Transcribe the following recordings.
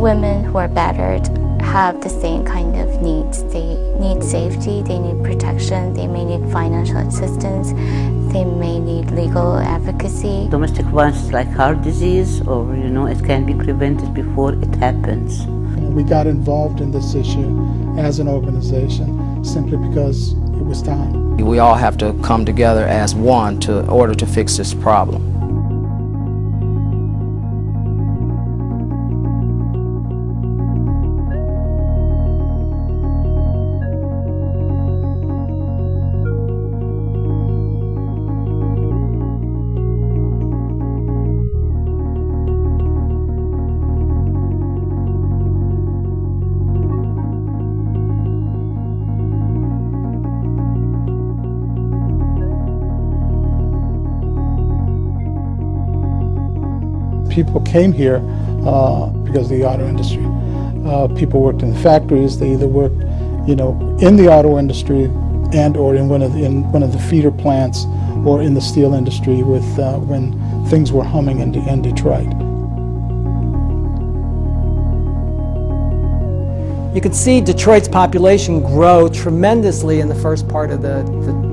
women who are battered have the same kind of needs. They need safety, they need protection, they may need financial assistance, they may need legal advocacy. Domestic violence is like heart disease, or it can be prevented before it happens. We got involved in this issue as an organization simply because it was time. We all have to come together as one in order to fix this problem. People came here because of the auto industry. People worked in the factories. They either worked, in the auto industry and or in one of the feeder plants or in the steel industry when things were humming in Detroit. You can see Detroit's population grow tremendously in the first part of the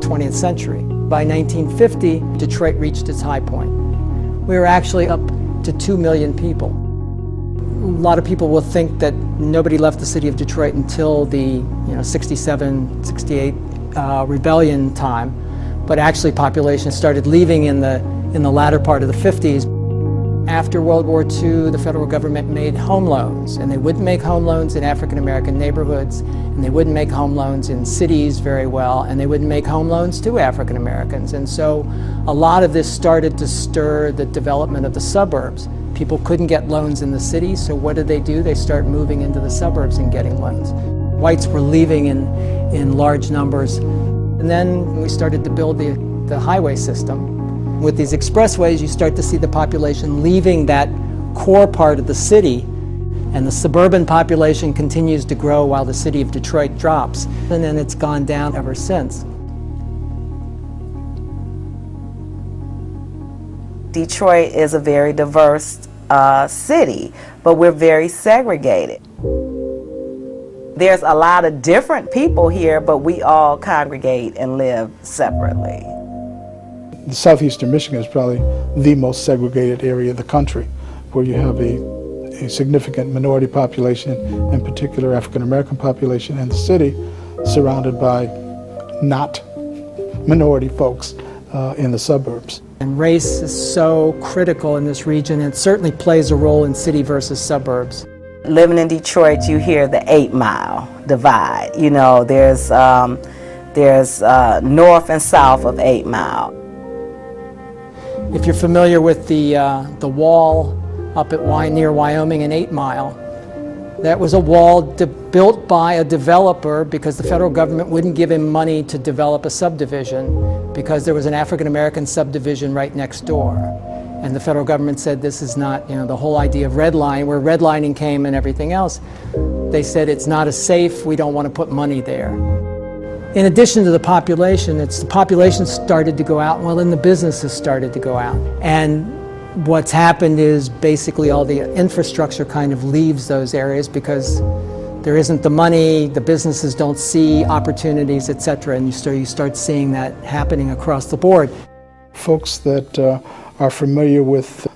20th century. By 1950, Detroit reached its high point. We were actually up to 2 million people. A lot of people will think that nobody left the city of Detroit until the 67, 68 rebellion time, but actually population started leaving in the latter part of the 50s. After World War II, the federal government made home loans, and they wouldn't make home loans in African American neighborhoods, and they wouldn't make home loans in cities very well, and they wouldn't make home loans to African Americans. And so a lot of this started to stir the development of the suburbs. People couldn't get loans in the city, so what did? They start moving into the suburbs and getting loans. Whites were leaving in large numbers. And then we started to build the highway system. With these expressways, you start to see the population leaving that core part of the city, and the suburban population continues to grow while the city of Detroit drops. And then it's gone down ever since. Detroit is a very diverse city, but we're very segregated. There's a lot of different people here, but we all congregate and live separately. Southeastern Michigan is probably the most segregated area of the country, where you have a significant minority population, in particular African American population in the city, surrounded by not minority folks in the suburbs. And race is so critical in this region, and it certainly plays a role in city versus suburbs. Living in Detroit, you hear the 8 Mile divide. There's north and south of 8 Mile. If you're familiar with the wall up at near Wyoming and 8 Mile, that was a wall built by a developer because the federal government wouldn't give him money to develop a subdivision because there was an African American subdivision right next door. And the federal government said this is not, the whole idea of redlining, where redlining came and everything else, they said it's not as safe, we don't want to put money there. In addition to the population started to go out, well, then the businesses started to go out. And what's happened is basically all the infrastructure kind of leaves those areas because there isn't the money, the businesses don't see opportunities, etc. And you start seeing that happening across the board. Folks that are familiar with